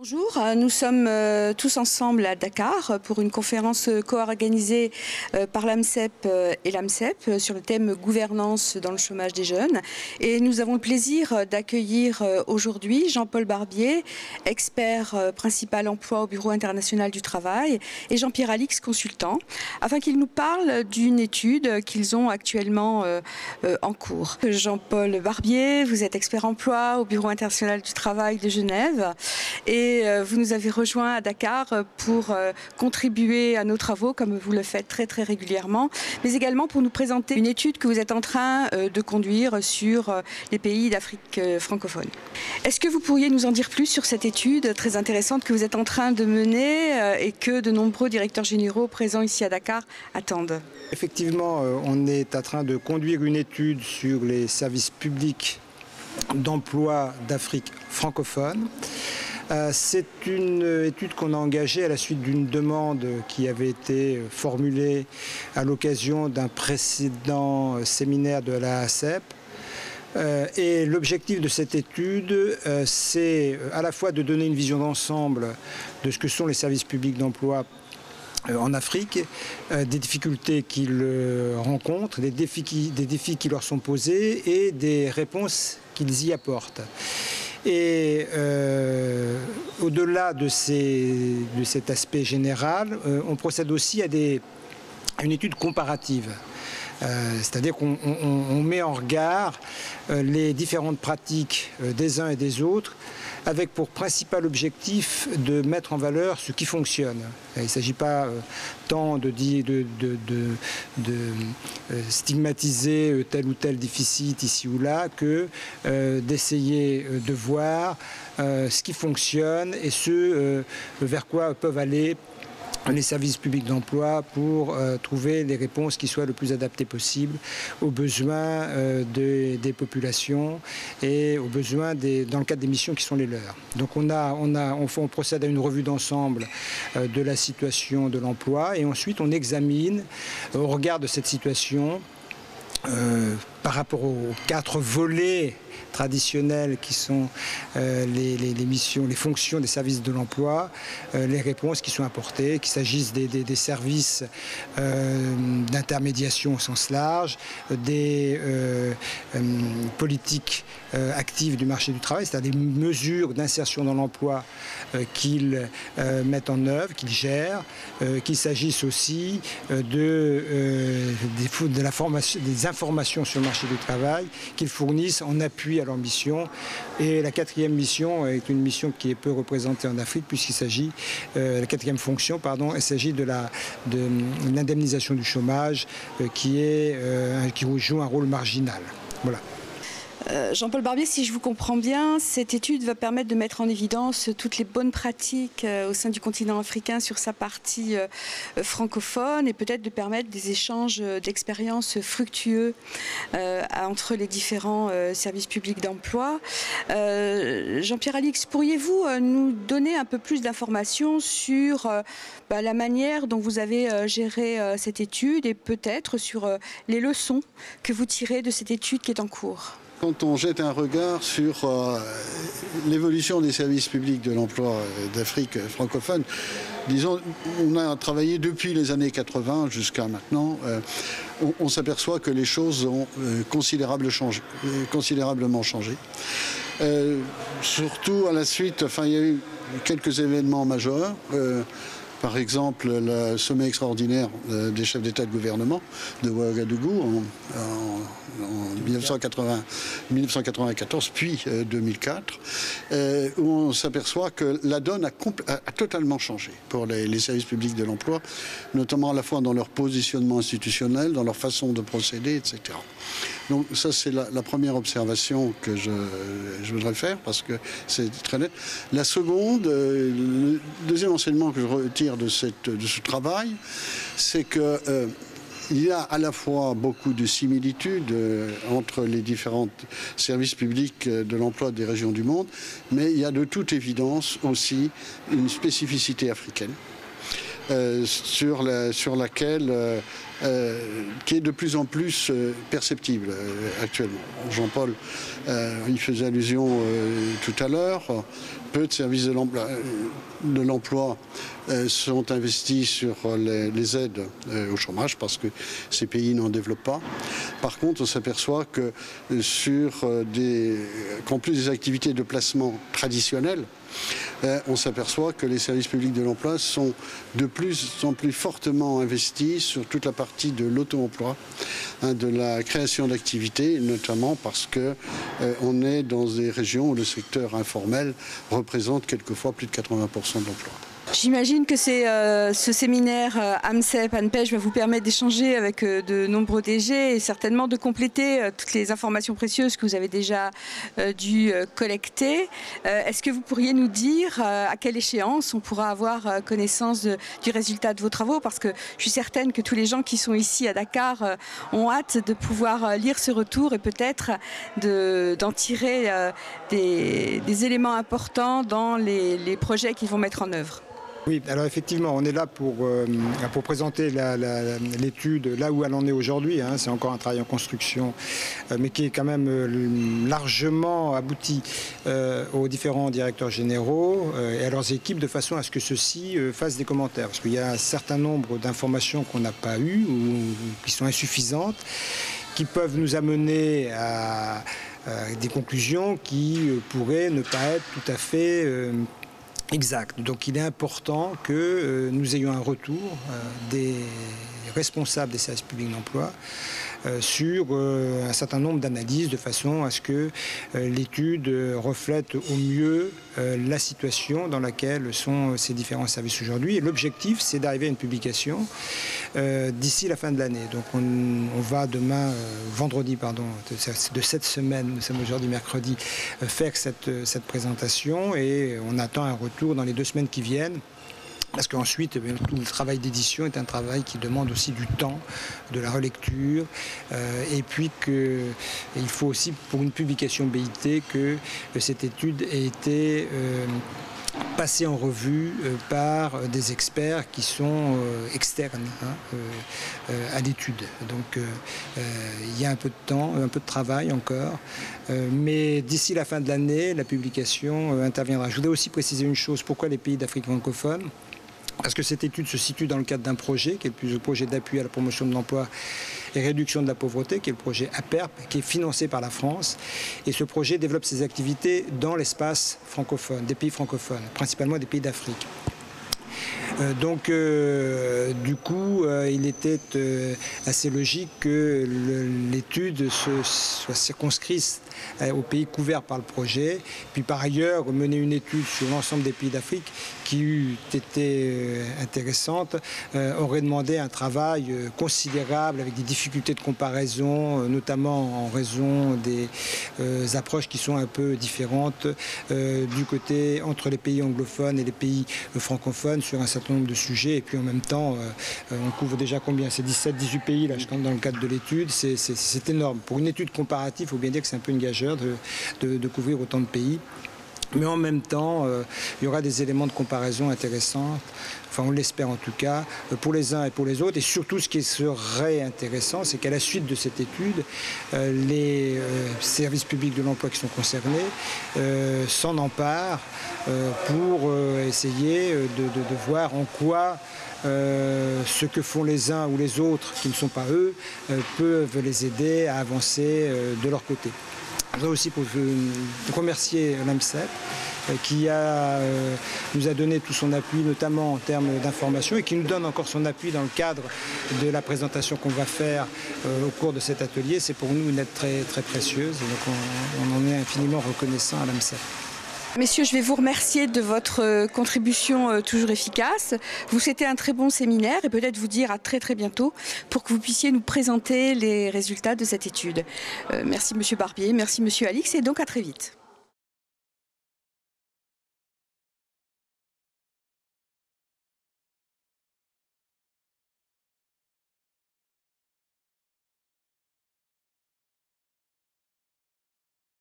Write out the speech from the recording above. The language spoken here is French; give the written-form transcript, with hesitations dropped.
Bonjour, nous sommes tous ensemble à Dakar pour une conférence co-organisée par l'AMCEP et l'AMCEP sur le thème gouvernance dans le chômage des jeunes. Et nous avons le plaisir d'accueillir aujourd'hui Jean-Paul Barbier, expert principal emploi au Bureau international du travail, et Jean-Pierre Alix, consultant, afin qu'ils nous parlent d'une étude qu'ils ont actuellement en cours. Jean-Paul Barbier, vous êtes expert emploi au Bureau international du travail de Genève et vous nous avez rejoint à Dakar pour contribuer à nos travaux, comme vous le faites très régulièrement, mais également pour nous présenter une étude que vous êtes en train de conduire sur les pays d'Afrique francophone. Est-ce que vous pourriez nous en dire plus sur cette étude très intéressante que vous êtes en train de mener et que de nombreux directeurs généraux présents ici à Dakar attendent? Effectivement, on est en train de conduire une étude sur les services publics d'emploi d'Afrique francophone. C'est une étude qu'on a engagée à la suite d'une demande qui avait été formulée à l'occasion d'un précédent séminaire de la AMCEP. Et l'objectif de cette étude, c'est à la fois de donner une vision d'ensemble de ce que sont les services publics d'emploi en Afrique, des difficultés qu'ils rencontrent, des défis qui leur sont posés et des réponses qu'ils y apportent. Et au-delà de cet aspect général, on procède aussi à une étude comparative. C'est-à-dire qu'on met en regard les différentes pratiques des uns et des autres, avec pour principal objectif de mettre en valeur ce qui fonctionne. Il ne s'agit pas tant de stigmatiser tel ou tel déficit ici ou là que d'essayer de voir ce qui fonctionne et ce vers quoi peuvent aller les services publics d'emploi pour trouver les réponses qui soient le plus adaptées possible aux besoins des populations et aux besoins dans le cadre des missions qui sont les leurs. Donc on procède à une revue d'ensemble de la situation de l'emploi et ensuite on examine au regard de cette situation par rapport aux 4 volets traditionnels qui sont les missions, les fonctions des services de l'emploi, les réponses qui sont apportées, qu'il s'agisse des services d'intermédiation au sens large, des politiques actives du marché du travail, c'est-à-dire des mesures d'insertion dans l'emploi qu'ils mettent en œuvre, qu'ils gèrent, qu'il s'agisse aussi des informations sur le marché du travail qu'ils fournissent en appui à leur mission. Et la 4e mission est une mission qui est peu représentée en Afrique puisqu'il s'agit, la 4e fonction, pardon, il s'agit de l'indemnisation du chômage qui joue un rôle marginal. Voilà. Jean-Paul Barbier, si je vous comprends bien, cette étude va permettre de mettre en évidence toutes les bonnes pratiques au sein du continent africain sur sa partie francophone et peut-être de permettre des échanges d'expériences fructueux entre les différents services publics d'emploi. Jean-Pierre Alix, pourriez-vous nous donner un peu plus d'informations sur la manière dont vous avez géré cette étude et peut-être sur les leçons que vous tirez de cette étude qui est en cours? Quand on jette un regard sur l'évolution des services publics de l'emploi d'Afrique francophone, disons, on a travaillé depuis les années 80 jusqu'à maintenant, on s'aperçoit que les choses ont considérablement changé. Surtout à la suite, il y a eu quelques événements majeurs. Par exemple, le sommet extraordinaire des chefs d'État et de gouvernement de Ouagadougou en 1994, puis 2004, où on s'aperçoit que la donne a totalement changé pour les services publics de l'emploi, notamment à la fois dans leur positionnement institutionnel, dans leur façon de procéder, etc. Donc ça, c'est la première observation que je voudrais faire, parce que c'est très net. La seconde, le deuxième enseignement que je retire de ce travail, c'est que il y a à la fois beaucoup de similitudes entre les différents services publics de l'emploi des régions du monde, mais il y a de toute évidence aussi une spécificité africaine. sur laquelle qui est de plus en plus perceptible actuellement. Jean-Paul y faisait allusion tout à l'heure. Peu de services de l'emploi sont investis sur les aides au chômage parce que ces pays n'en développent pas. Par contre, on s'aperçoit que qu'en plus des activités de placement traditionnelles, on s'aperçoit que les services publics de l'emploi sont de plus en plus fortement investis sur toute la partie de l'auto-emploi, de la création d'activités, notamment parce qu'on est dans des régions où le secteur informel représente quelquefois plus de 80% de l'emploi. J'imagine que ce séminaire AMCEP-ANPEJ va vous permettre d'échanger avec de nombreux DG et certainement de compléter toutes les informations précieuses que vous avez déjà dû collecter. Est-ce que vous pourriez nous dire à quelle échéance on pourra avoir connaissance du résultat de vos travaux? Parce que je suis certaine que tous les gens qui sont ici à Dakar ont hâte de pouvoir lire ce retour et peut-être d'en tirer des éléments importants dans les projets qu'ils vont mettre en œuvre. Oui, alors effectivement, on est là pour présenter l'étude là où elle en est aujourd'hui. C'est encore un travail en construction, mais qui est quand même largement abouti aux différents directeurs généraux et à leurs équipes de façon à ce que ceux-ci fassent des commentaires. Parce qu'il y a un certain nombre d'informations qu'on n'a pas eues ou qui sont insuffisantes, qui peuvent nous amener à des conclusions qui pourraient ne pas être tout à fait exact. Donc il est important que nous ayons un retour des responsables des services publics d'emploi sur un certain nombre d'analyses de façon à ce que l'étude reflète au mieux la situation dans laquelle sont ces différents services aujourd'hui. Et l'objectif, c'est d'arriver à une publication d'ici la fin de l'année. Donc on va demain, vendredi, de cette semaine, nous sommes aujourd'hui mercredi, faire cette présentation et on attend un retour dans les 2 semaines qui viennent. Parce qu'ensuite, tout le travail d'édition est un travail qui demande aussi du temps, de la relecture, et puis il faut aussi pour une publication BIT que cette étude ait été passée en revue par des experts qui sont externes à l'étude. Donc il y a un peu de temps, un peu de travail encore, mais d'ici la fin de l'année, la publication interviendra. Je voudrais aussi préciser une chose, pourquoi les pays d'Afrique francophone ? Parce que cette étude se situe dans le cadre d'un projet, qui est le projet d'appui à la promotion de l'emploi et réduction de la pauvreté, qui est le projet APERP, qui est financé par la France. Et ce projet développe ses activités dans l'espace francophone, des pays francophones, principalement des pays d'Afrique. Donc, du coup, il était assez logique que l'étude soit circonscrite aux pays couverts par le projet. Puis, par ailleurs, mener une étude sur l'ensemble des pays d'Afrique qui eût été intéressante aurait demandé un travail considérable avec des difficultés de comparaison, notamment en raison des approches qui sont un peu différentes du côté entre les pays anglophones et les pays francophones sur un certain nombre de sujets. Et puis en même temps, on couvre déjà combien? C'est 17-18 pays là, je compte dans le cadre de l'étude. C'est énorme. Pour une étude comparative, il faut bien dire que c'est un peu une gageure de couvrir autant de pays. Mais en même temps, il y aura des éléments de comparaison intéressants, enfin on l'espère en tout cas, pour les uns et pour les autres. Et surtout, ce qui serait intéressant, c'est qu'à la suite de cette étude, les services publics de l'emploi qui sont concernés s'en emparent pour essayer de voir en quoi ce que font les uns ou les autres, qui ne sont pas eux, peuvent les aider à avancer de leur côté. Je voudrais aussi remercier l'AMCEP qui nous a donné tout son appui, notamment en termes d'information, et qui nous donne encore son appui dans le cadre de la présentation qu'on va faire au cours de cet atelier. C'est pour nous une aide très, très précieuse, et donc on en est infiniment reconnaissant à l'AMCEP. Messieurs, je vais vous remercier de votre contribution toujours efficace. Vous souhaitez un très bon séminaire et peut-être vous dire à très très bientôt pour que vous puissiez nous présenter les résultats de cette étude. Merci Monsieur Barbier, merci Monsieur Alix et donc à très vite.